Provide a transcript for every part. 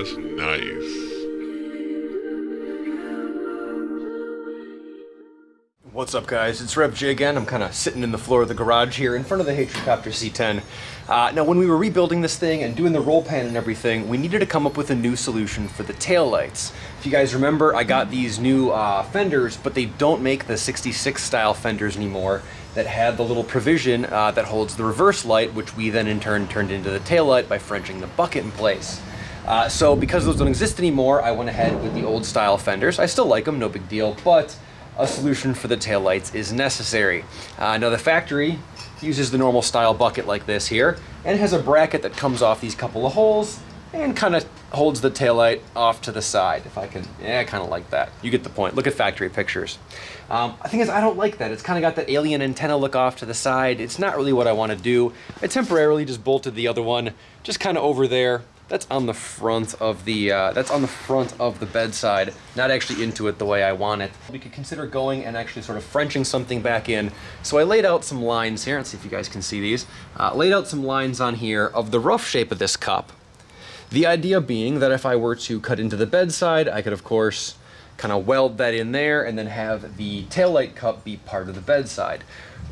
That's nice. What's up, guys? It's Rev J again. I'm kind of sitting in the floor of the garage here in front of the H8RDCPTR C10. Now, when we were rebuilding this thing and doing the roll pan and everything, we needed to come up with a new solution for the taillights. If you guys remember, I got these new fenders, but they don't make the 66 style fenders anymore that had the little provision that holds the reverse light, which we then in turn turned into the taillight by Frenching the bucket in place. So because those don't exist anymore, I went ahead with the old style fenders. I still like them, no big deal, but a solution for the taillights is necessary. Now the factory uses the normal style bucket like this here, and has a bracket that comes off these couple of holes and kind of holds the taillight off to the side. If I can, yeah, I kind of like that. You get the point. Look at factory pictures. The thing is, I don't like that. It's kind of got that alien antenna look off to the side. It's not really what I want to do. I temporarily just bolted the other one, just kind of over there. That's on the front of the bedside, not actually into it the way I want it. We could consider going and actually sort of Frenching something back in. So I laid out some lines here. Let's see if you guys can see these. Laid out some lines on here of the rough shape of this cup. The idea being that if I were to cut into the bedside, I could of course kind of weld that in there and then have the taillight cup be part of the bedside.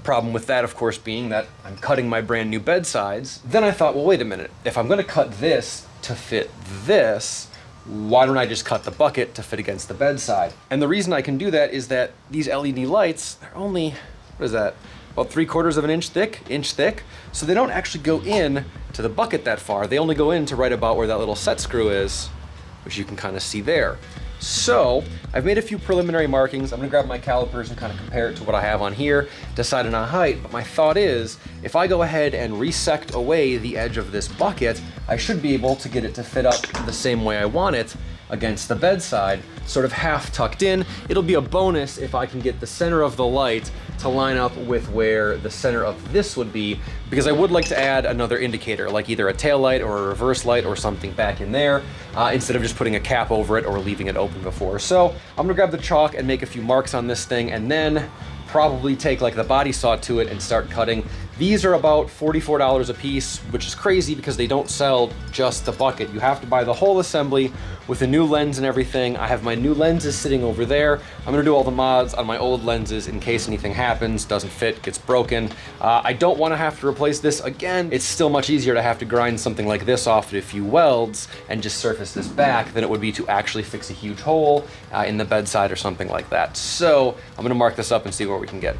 Problem with that, of course, being that I'm cutting my brand new bedsides. Then I thought, well, wait a minute. If I'm going to cut this to fit this, why don't I just cut the bucket to fit against the bedside? And the reason I can do that is that these LED lights, they're only, what is that, about 3/4 of an inch thick. So they don't actually go in to the bucket that far. They only go in to right about where that little set screw is, which you can kind of see there. So I've made a few preliminary markings. I'm gonna grab my calipers and kind of compare it to what I have on here, decide on a height. But my thought is, if I go ahead and resect away the edge of this bucket, I should be able to get it to fit up the same way I want it against the bedside, sort of half tucked in. It'll be a bonus if I can get the center of the light to line up with where the center of this would be, because I would like to add another indicator, like either a tail light or a reverse light or something back in there, instead of just putting a cap over it or leaving it open before. So I'm gonna grab the chalk and make a few marks on this thing, and then probably take like the body saw to it and start cutting. These are about $44 a piece, which is crazy because they don't sell just the bucket. You have to buy the whole assembly with a new lens and everything. I have my new lenses sitting over there. I'm gonna do all the mods on my old lenses in case anything happens, doesn't fit, gets broken. I don't wanna have to replace this again. It's still much easier to have to grind something like this off with a few welds and just surface this back than it would be to actually fix a huge hole in the bedside or something like that. So I'm gonna mark this up and see where we can get.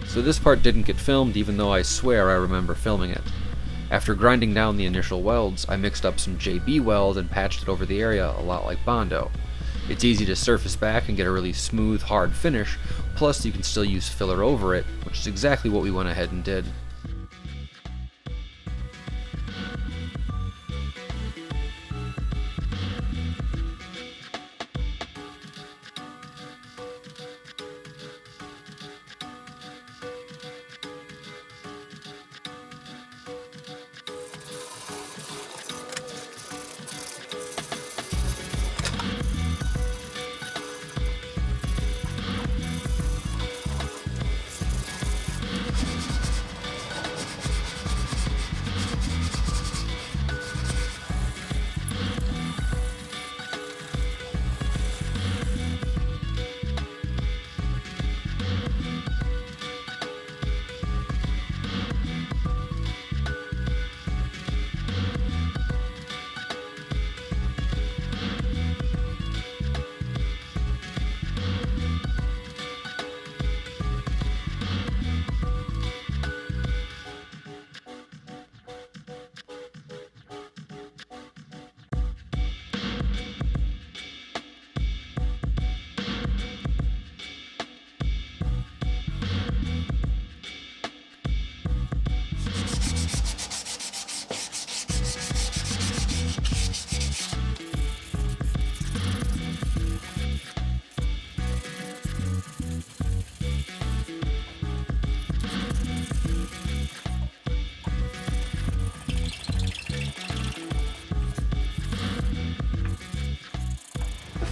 So this part didn't get filmed, even though I swear I remember filming it. After grinding down the initial welds, I mixed up some JB weld and patched it over the area a lot like Bondo. It's easy to surface back and get a really smooth, hard finish, plus you can still use filler over it, which is exactly what we went ahead and did.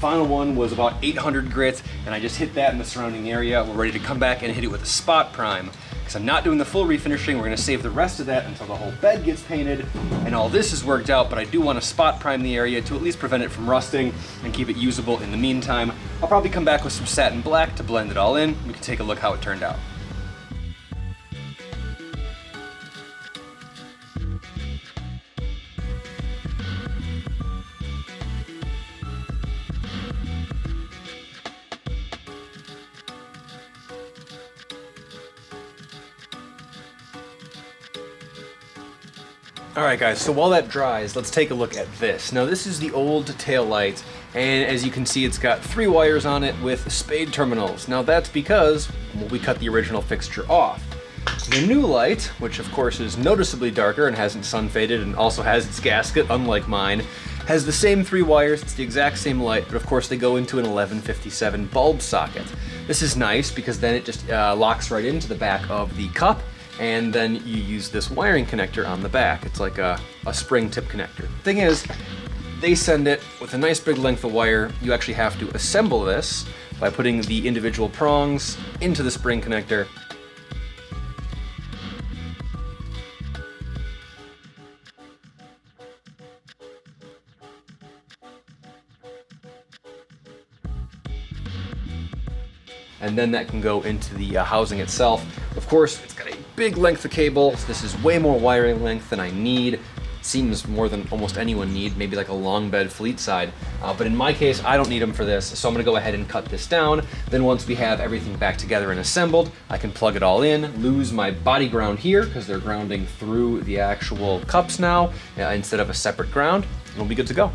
final one was about 800 grit, and I just hit that in the surrounding area. We're ready to come back and hit it with a spot prime. Because I'm not doing the full refinishing, we're gonna save the rest of that until the whole bed gets painted and all this is worked out, but I do want to spot prime the area to at least prevent it from rusting and keep it usable in the meantime. I'll probably come back with some satin black to blend it all in. We can take a look how it turned out. All right guys, so while that dries, let's take a look at this. Now this is the old tail light, and as you can see it's got 3 wires on it with spade terminals. Now that's because we cut the original fixture off. The new light, which of course is noticeably darker and hasn't sun faded and also has its gasket, unlike mine, has the same 3 wires, it's the exact same light, but of course they go into an 1157 bulb socket. This is nice because then it just locks right into the back of the cup, and then you use this wiring connector on the back. It's like a spring tip connector. Thing is, they send it with a nice big length of wire. You actually have to assemble this by putting the individual prongs into the spring connector. And then that can go into the housing itself. Of course, it's got a big length of cable. This is way more wiring length than I need. It seems more than almost anyone need, maybe like a long bed fleet side. But in my case, I don't need them for this, so I'm gonna go ahead and cut this down. Then once we have everything back together and assembled, I can plug it all in, lose my body ground here, because they're grounding through the actual cups now, instead of a separate ground, and we'll be good to go.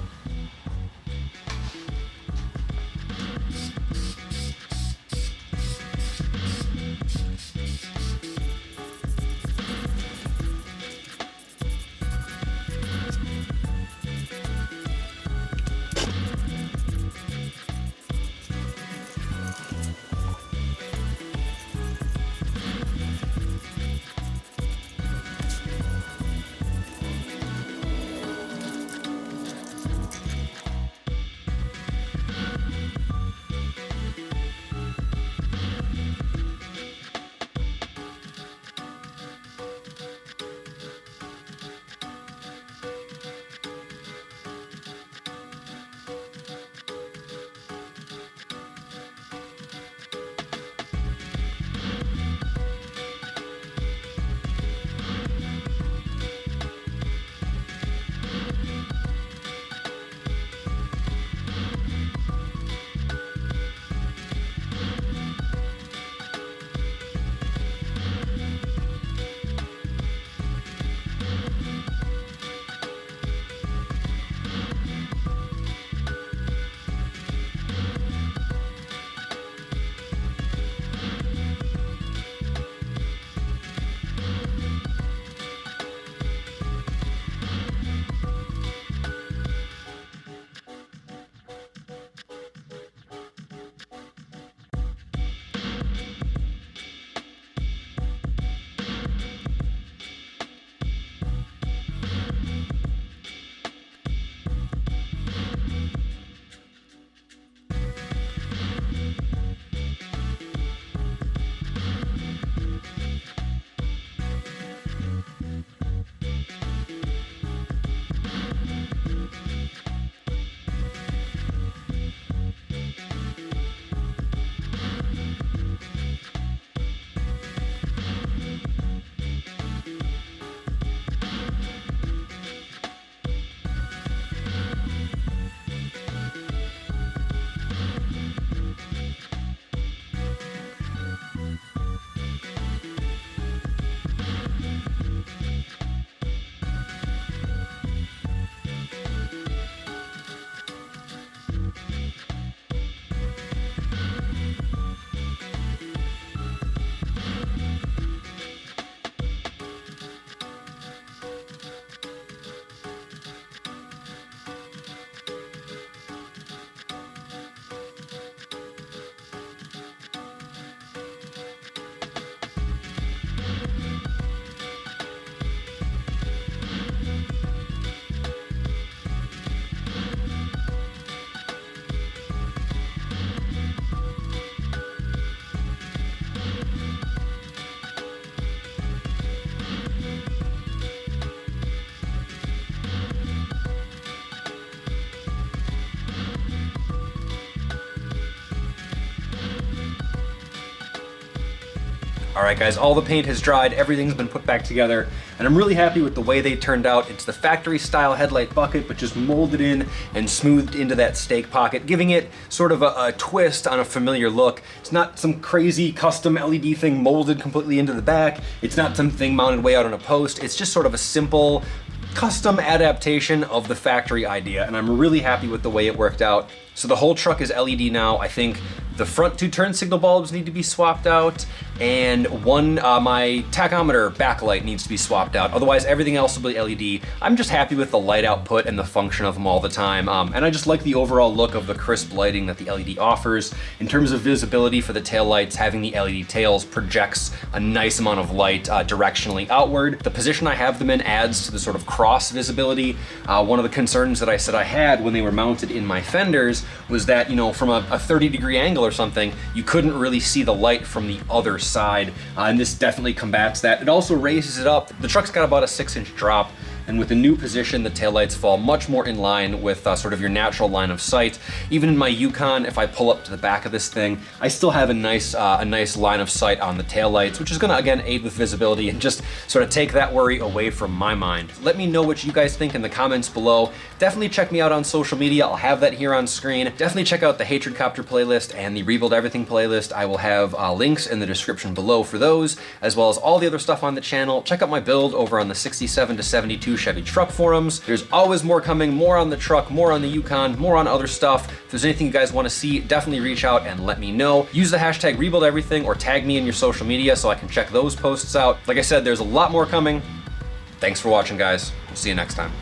All right guys, all the paint has dried, everything's been put back together, and I'm really happy with the way they turned out. It's the factory style headlight bucket, but just molded in and smoothed into that stake pocket, giving it sort of a twist on a familiar look. It's not some crazy custom LED thing molded completely into the back. It's not something mounted way out on a post. It's just sort of a simple, custom adaptation of the factory idea, and I'm really happy with the way it worked out. So the whole truck is LED now. I think the front 2 turn signal bulbs need to be swapped out, and my tachometer backlight needs to be swapped out. Otherwise, everything else will be LED. I'm just happy with the light output and the function of them all the time. And I just like the overall look of the crisp lighting that the LED offers. In terms of visibility for the taillights, having the LED tails projects a nice amount of light directionally outward. The position I have them in adds to the sort of cross visibility. One of the concerns that I said I had when they were mounted in my fenders was that, you know, from a 30-degree angle or something, you couldn't really see the light from the other side, and this definitely combats that. It also raises it up. The truck's got about a 6-inch drop, and with the new position, the taillights fall much more in line with sort of your natural line of sight. Even in my Yukon, if I pull up to the back of this thing, I still have a nice line of sight on the taillights, which is gonna, again, aid with visibility and just sort of take that worry away from my mind. Let me know what you guys think in the comments below. Definitely check me out on social media. I'll have that here on screen. Definitely check out the H8RDCPTR playlist and the Rebuild Everything playlist. I will have links in the description below for those, as well as all the other stuff on the channel. Check out my build over on the 67 to 72 Chevy truck forums. There's always more coming, more on the truck, more on the Yukon, more on other stuff. If there's anything you guys want to see, definitely reach out and let me know. Use the hashtag RebuildEverything or tag me in your social media so I can check those posts out. Like I said, there's a lot more coming. Thanks for watching, guys. We'll see you next time.